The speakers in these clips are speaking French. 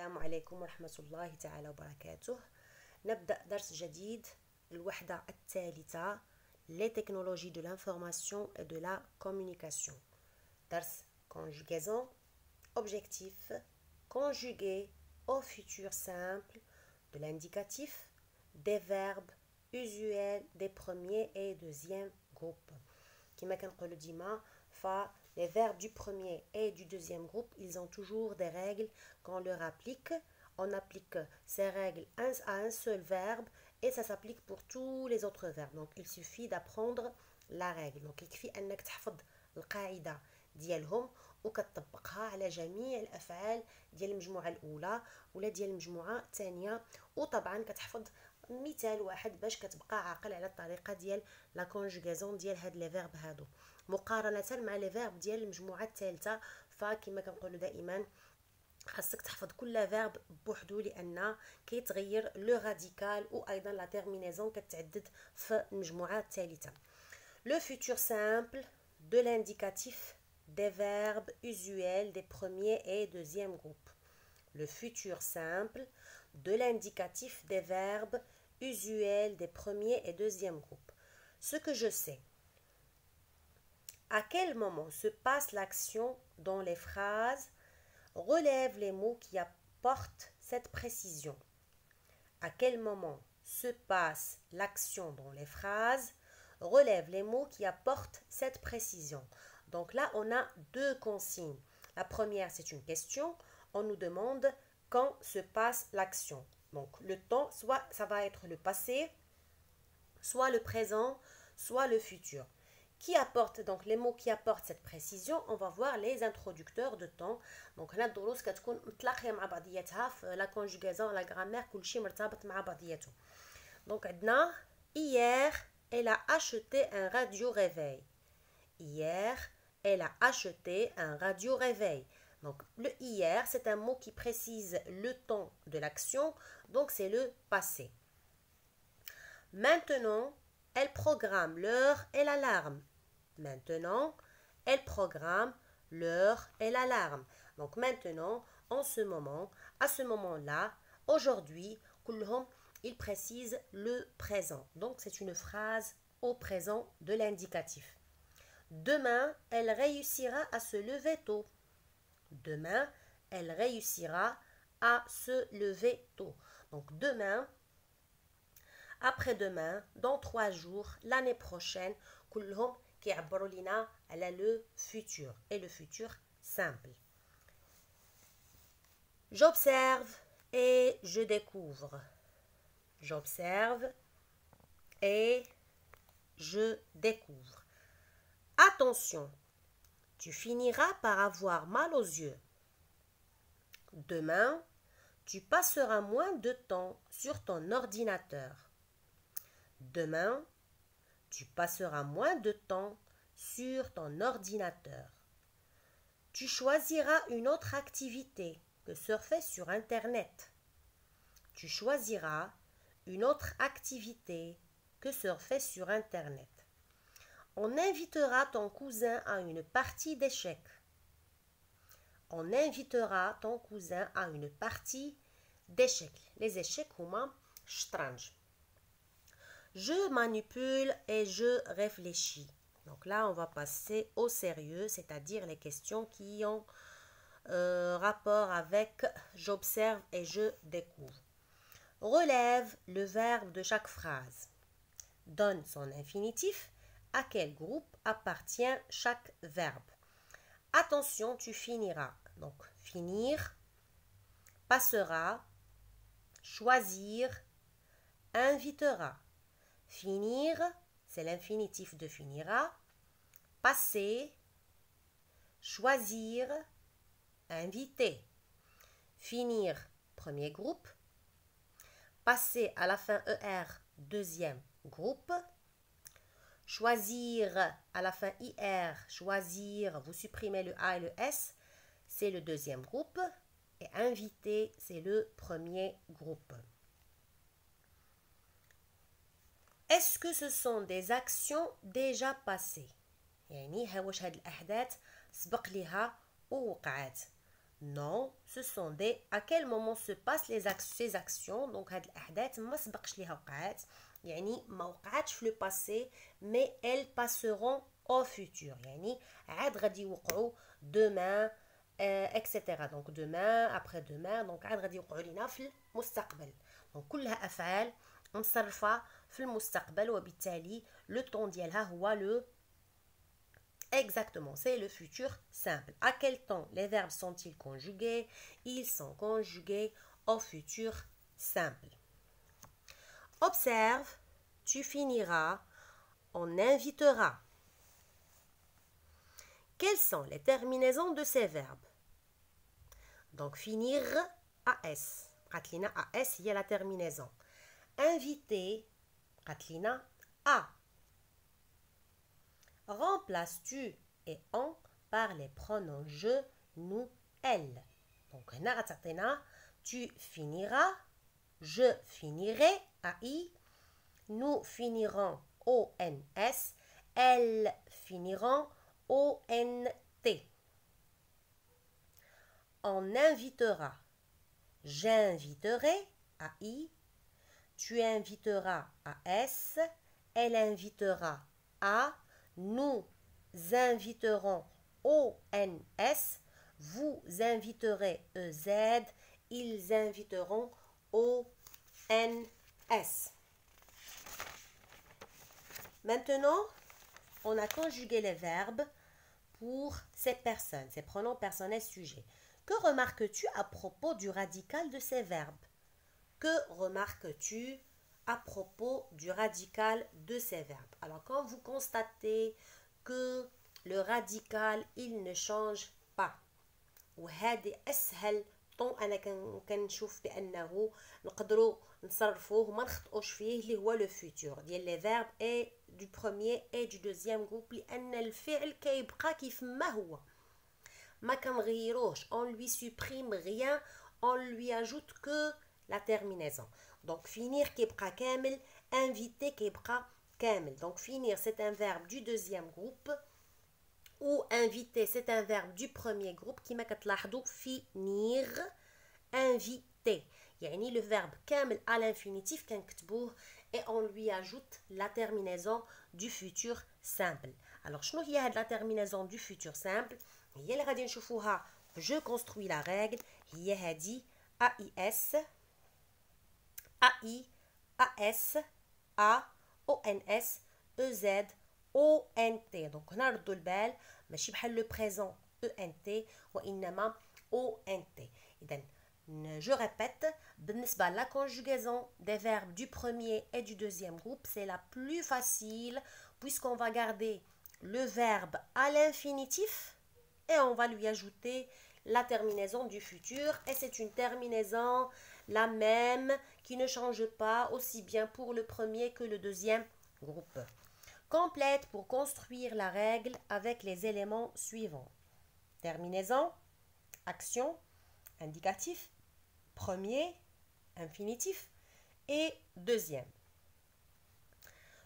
السلام عليكم ورحمة الله تعالى وبركاته. نبدأ درس جديد، الوحدة الثالثة les technologies de l'information et de la communication. درس conjugaison, objectif, conjugué au futur simple, de l'indicatif, des verbes usuels des premiers et deuxième groupes. كما كنقولوا ديما les verbes du premier et du deuxième groupe, ils ont toujours des règles qu'on leur applique. On applique ces règles à un seul verbe et ça s'applique pour tous les autres verbes. Donc il suffit d'apprendre la règle. Donc يكفي انك تحفظ القاعده ديالهم وكتطبقها على جميع الافعال ديال المجموعه الاولى ولا ديال المجموعه الثانيه، وطبعا كتحفظ مثال واحد باش كتبقى عاقل على الطريقه ديال لا كونجوغاسيون ديال هاد لي فيرب هادو مقارنه مع لي فيرب ديال المجموعه الثالثه. فكما كنقولوا دائما خاصك تحفظ كل فيرب بوحدو لان كيتغير لو راديكال وايضا لا تيرمينيزون كتعدد في المجموعه الثالثه. لو فيتور سامبل de l'indicatif des verbes usuels des premiers et deuxième groupes. Le futur simple de l'indicatif des verbes usuels des premiers et deuxième groupes. Ce que je sais. À quel moment se passe l'action dans les phrases? Relève les mots qui apportent cette précision. À quel moment se passe l'action dans les phrases? Relève les mots qui apportent cette précision. Donc là, on a deux consignes. La première, c'est une question. On nous demande quand se passe l'action. Donc le temps, soit ça va être le passé, soit le présent, soit le futur. Qui apporte donc les mots qui apportent cette précision? On va voir les introducteurs de temps. Donc هنا الدروس كتكون متلاقيه مع بعضياتها في la conjugaison, la grammaire, كلشي مرتبط مع بعضياته. Donc عندنا hier elle a acheté un radio réveil. Hier elle a acheté un radio réveil. Donc le hier c'est un mot qui précise le temps de l'action, donc c'est le passé. Maintenant elle programme l'heure et l'alarme. Maintenant, elle programme l'heure et l'alarme. Donc maintenant, en ce moment, à ce moment-là, aujourd'hui, كلهم, il précise le présent. Donc c'est une phrase au présent de l'indicatif. Demain, elle réussira à se lever tôt. Demain, elle réussira à se lever tôt. Donc demain, après-demain, dans 3 jours, l'année prochaine, كلهم كيعبروا لنا على le futur et le futur simple. J'observe et je découvre. J'observe et je découvre. Attention, tu finiras par avoir mal aux yeux. Demain, tu passeras moins de temps sur ton ordinateur. Demain, tu passeras moins de temps sur ton ordinateur. Tu choisiras une autre activité que surfer sur Internet. Tu choisiras une autre activité que surfer sur Internet. On invitera ton cousin à une partie d'échecs. On invitera ton cousin à une partie d'échecs. Les échecs, huma shtranj. Je manipule et je réfléchis. Donc là, on va passer au sérieux, c'est-à-dire les questions qui ont rapport avec j'observe et je découvre. Relève le verbe de chaque phrase. Donne son infinitif. À quel groupe appartient chaque verbe? Attention, tu finiras. Donc finir, passera, choisir, invitera. Finir, c'est l'infinitif de finira. Passer, choisir, inviter. Finir, premier groupe. Passer à la fin ER, deuxième groupe. Choisir à la fin IR, choisir, vous supprimez le A et le S, c'est le deuxième groupe. Et inviter, c'est le premier groupe. Est-ce que ce sont des actions déjà passées؟ يعني واش هاد الأحداث سبق لها ووقعت. Non, ce sont des à quel moment se passent ces actions. Donc هاد الأحداث ما سبقش ليها وقعات يعني ما وقعتش في le passé mais elles passeront au futur يعني عاد غادي يوقعوا demain etc. donc demain après-demain donc عاد غادي يوقعوا لينا في المستقبل. donc كلها أفعال مصرفة في المستقبل وبالتالي le temps ديالها هو le Exactement, c'est le futur simple. À quel temps les verbes sont-ils conjugués? Ils sont conjugués au futur simple. Observe, tu finiras, on invitera. Quelles sont les terminaisons de ces verbes? Donc finir, AS. Katlina, AS, il y a la terminaison. Inviter, Katlina, A. Remplaces-tu et on par les pronoms je, nous, elle. Donc, tu finiras, je finirai, AI, nous finirons, ONS, elles finiront, ONT. On invitera, j'inviterai, AI, tu inviteras, AS, elle invitera, A, nous inviterons ONS, vous inviterez EZ, ils inviteront ONS. Maintenant, on a conjugué les verbes pour ces personnes, ces pronoms personnels sujets. Que remarques-tu à propos du radical de ces verbes? Que remarques-tu à propos du radical de ces verbes? Alors, quand vous constatez que le radical, il ne change pas. وهذا أسهل طون أنا كنشوف بأنه نقدروا نصرفوه وما نخطئوش فيه اللي هو لو فيتور ديال لي فيرب اي دو بروميير اي دو دوزيام جروب لأن الفعل كيبقى كيف ما هو ما كنغيروش on lui supprime rien on lui ajoute que la terminaison. Donc finir كيبقى كامل, inviter كيبقى كامل. Donc finir c'est un verbe du deuxième groupe ou inviter c'est un verbe du premier groupe كما كتلاحظوا finir inviter يعني le verbe كامل à l'infinitif كنكتبوه et on lui ajoute la terminaison du futur simple. Alors شنو هي هاد la terminaison du futur simple؟ هي اللي غادي نشوفوها je construis la règle هي هادي AIS AI, AS, A, ONS, EZ, ONT. Donc, on a le bel, mais le présent ENT ou inama ONT. Je répète, la conjugaison des verbes du premier et du deuxième groupe, c'est la plus facile puisqu'on va garder le verbe à l'infinitif et on va lui ajouter la terminaison du futur et c'est une terminaison la même qui ne change pas aussi bien pour le premier que le deuxième groupe. Complète pour construire la règle avec les éléments suivants. Terminaison, action, indicatif, premier, infinitif et deuxième.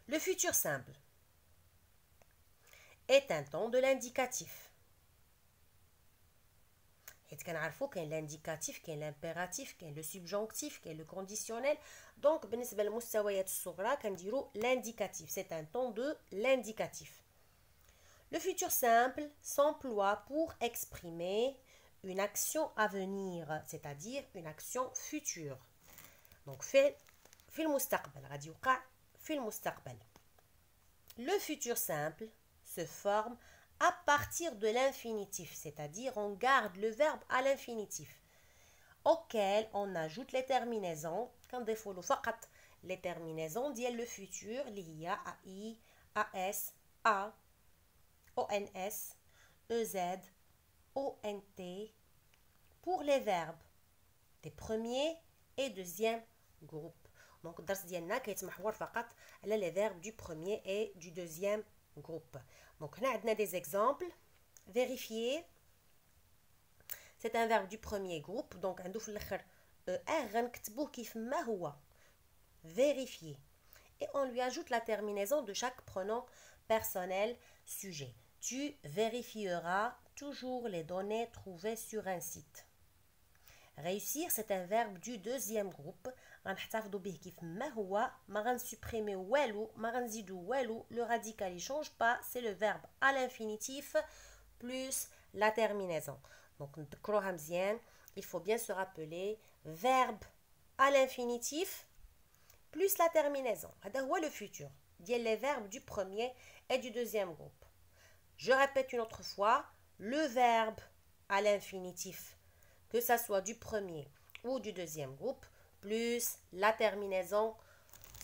Le futur simple est un temps de l'indicatif. حيت كنعرفوا كاين l'indicatif كاين l'impératif كاين le subjonctif كاين le conditionnel. Donc بالنسبه للمستويات الصغرى كنديروا l'indicatif, c'est un temps de l'indicatif. Le futur simple s'emploie pour exprimer une action à venir, c'est-à-dire une action future. Donc في المستقبل غادي يوقع في المستقبل. Le futur simple se forme à partir de l'infinitif, c'est-à-dire on garde le verbe à l'infinitif, auquel on ajoute les terminaisons, quand des fois les terminaisons ديال le futur, اللي هي AI, AS, A, ONS, EZ, ONT, pour les verbes des premiers et deuxième groupes. Donc الدرس ديالنا كيتمحور فقط على les verbes du premier et du deuxième groupe. Donc, on a des exemples. Vérifier. C'est un verbe du premier groupe. Donc, on a vérifier. Et on lui ajoute la terminaison de chaque pronom personnel sujet. Tu vérifieras toujours les données trouvées sur un site. Réussir, c'est un verbe du deuxième groupe. غنحتفظوا به كيف ما هو ما غنسبريمي والو ما غنزيدو والو. Le radical il change pas, c'est le verbe à l'infinitif plus la terminaison. Donc نذكروها مزيان. Il faut bien se rappeler verbe à l'infinitif plus la terminaison. هذا هو le futur ديال les verbes du premier et du deuxième groupe. Je répète une autre fois, le verbe à l'infinitif, que ça soit du premier ou du deuxième groupe, plus la terminaison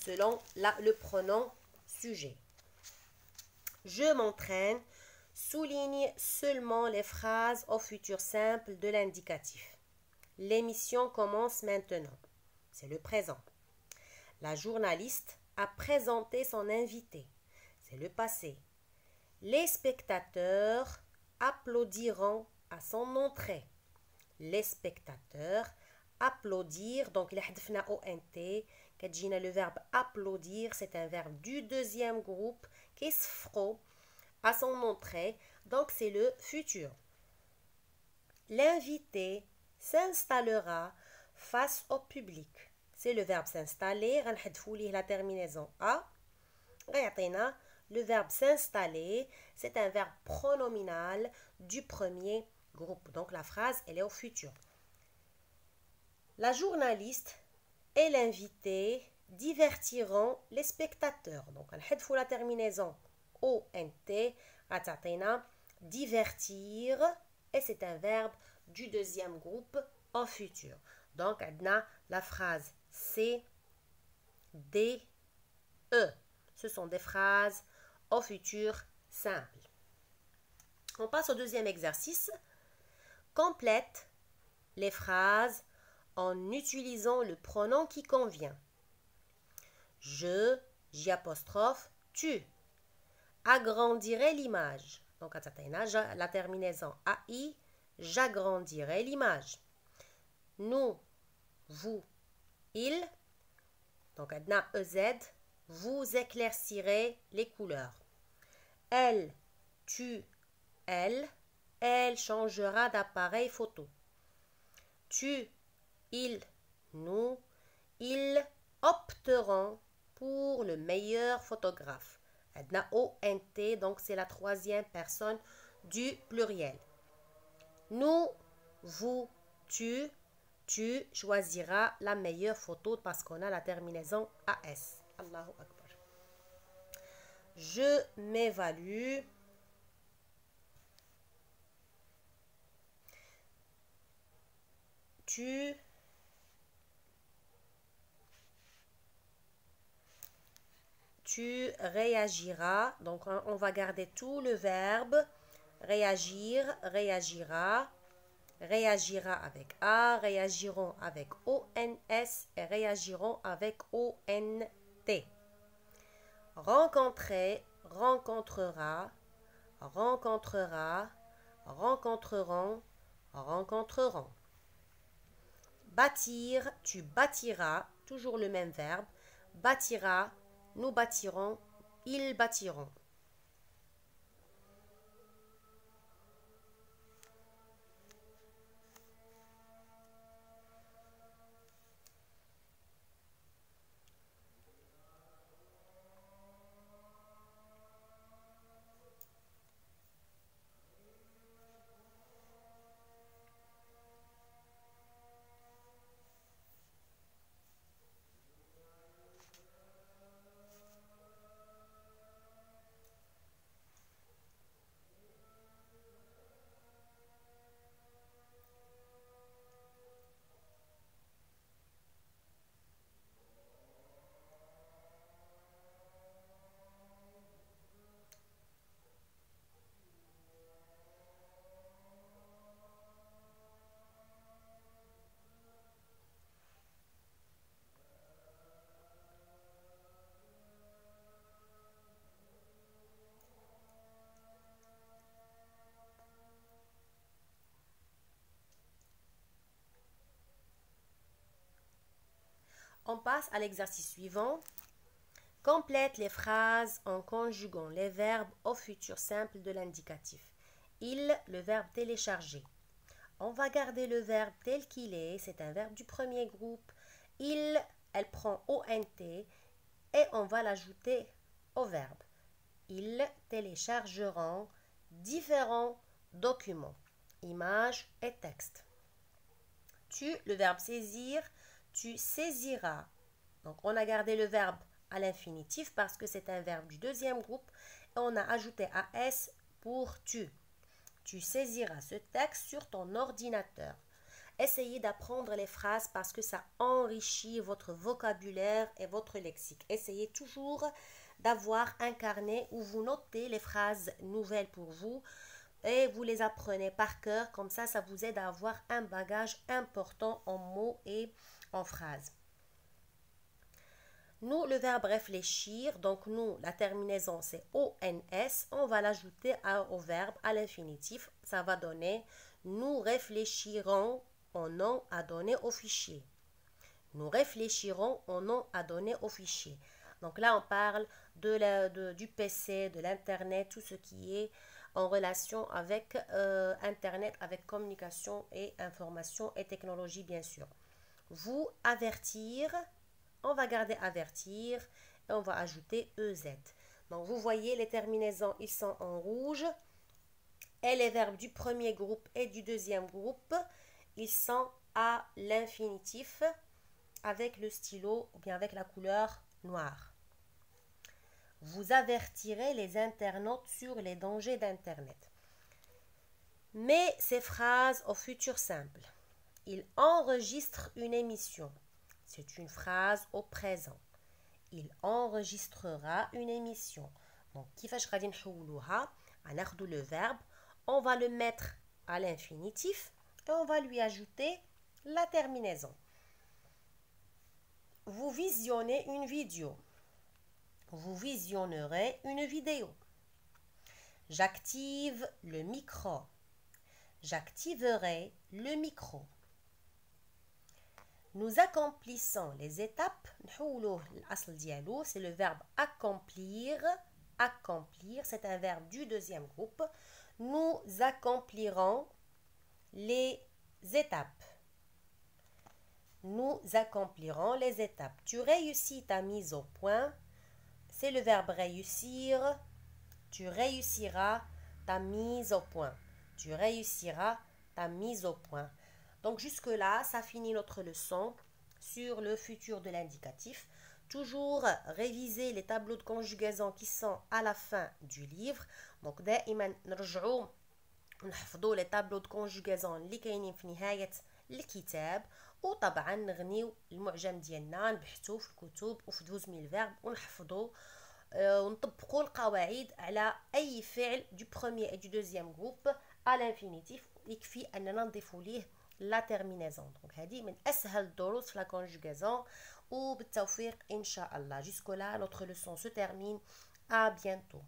selon le pronom sujet. Je m'entraîne, souligne seulement les phrases au futur simple de l'indicatif. L'émission commence maintenant. C'est le présent. La journaliste a présenté son invité. C'est le passé. Les spectateurs applaudiront à son entrée. Les spectateurs applaudir, donc il a حذفنا ONT كتجينا le verbe applaudir, c'est un verbe du deuxième groupe كيصفقوا à son entrée, donc c'est le futur. L'invité s'installera face au public. C'est le verbe s'installer, غنحذفوا ليه la terminaison a. غيعطينا le verbe s'installer, c'est un verbe pronominal du premier groupe. Donc la phrase, elle est au futur. La journaliste et l'invité divertiront les spectateurs. Donc on fait la terminaison ONT, غتعطينا divertir, et c'est un verbe du deuxième groupe au futur. Donc on a la phrase C, D, E. Ce sont des phrases au futur simple. On passe au deuxième exercice. Complète les phrases en utilisant le pronom qui convient. Je, j'apostrophe, tu. Agrandirai l'image. Donc, la terminaison AI, j'agrandirai l'image. Nous, vous, il. Donc, EZ, vous éclaircirez les couleurs. Elle, tu, elle changera d'appareil photo. Tu, il, nous, ils opteront pour le meilleur photographe. Adna ONT, donc c'est la troisième personne du pluriel. Nous, vous, tu choisiras la meilleure photo parce qu'on a la terminaison AS. Allahu Akbar. Je m'évalue. Tu réagiras. Donc on va garder tout le verbe. Réagir, réagira. Réagira avec A, réagiront avec ONS et réagiront avec ONT. Rencontrer, rencontrera, rencontrera, rencontreront, rencontreront. Bâtir, tu bâtiras, toujours le même verbe. Bâtira, nous bâtirons, ils bâtiront. On passe à l'exercice suivant. Complète les phrases en conjuguant les verbes au futur simple de l'indicatif. Il, le verbe télécharger. on va garder le verbe tel qu'il est. C'est un verbe du premier groupe. Il, elle prend ONT et on va l'ajouter au verbe. Ils téléchargeront différents documents, images et textes. Tu, le verbe saisir, tu saisiras. Donc on a gardé le verbe à l'infinitif parce que c'est un verbe du deuxième groupe et on a ajouté AS pour tu. Tu saisiras ce texte sur ton ordinateur. Essayez d'apprendre les phrases parce que ça enrichit votre vocabulaire et votre lexique. Essayez toujours d'avoir un carnet où vous notez les phrases nouvelles pour vous et vous les apprenez par cœur. Comme ça vous aide à avoir un bagage important en mots et en phrases. Nous, le verbe réfléchir, donc nous, la terminaison c'est ONS, on va l'ajouter au verbe à l'infinitif. Ça va donner nous réfléchirons au nom à donner au fichier. Nous réfléchirons au nom à donner au fichier. Donc là, on parle du PC, de l'Internet, tout ce qui est en relation avec Internet, avec communication et information et technologie, bien sûr. Vous avertir, on va garder avertir et on va ajouter EZ. Donc vous voyez, les terminaisons, ils sont en rouge. Et les verbes du premier groupe et du deuxième groupe, ils sont à l'infinitif avec le stylo ou bien avec la couleur noire. Vous avertirez les internautes sur les dangers d'Internet. Mais ces phrases au futur simple. Il enregistre une émission. C'est une phrase au présent. Il enregistrera une émission. Donc, كيفاش غادي نحولوها؟ هناخدو le verbe, on va le mettre à l'infinitif et on va lui ajouter la terminaison. Vous visionnez une vidéo. Vous visionnerez une vidéo. J'active le micro. J'activerai le micro. Nous accomplissons les étapes. C'est le verbe accomplir. Accomplir, c'est un verbe du deuxième groupe. Nous accomplirons les étapes. Nous accomplirons les étapes. Tu réussis ta mise au point. C'est le verbe réussir. Tu réussiras ta mise au point. Tu réussiras ta mise au point. Donc jusque-là, ça finit notre leçon sur le futur de l'indicatif. Toujours réviser les tableaux de conjugaison qui sont à la fin du livre. Donc دائما نرجعوا نحفظوا les tableaux de conjugaison اللي كاينين في نهاية الكتاب وطبعا نغنيو المعجم ديالنا نبحثوا في الكتب وفي دوز ميل فيرب ونحفظوا ونطبقوا القواعد على أي فعل du premier et du deuxième groupe à l'infinitif. يكفي أننا نضيفوا ليه la terminaison. Donc هذه من أسهل الدروس في la conjugaison وبالتوفيق إن شاء الله. Jusque là, notre leçon se termine. À bientôt.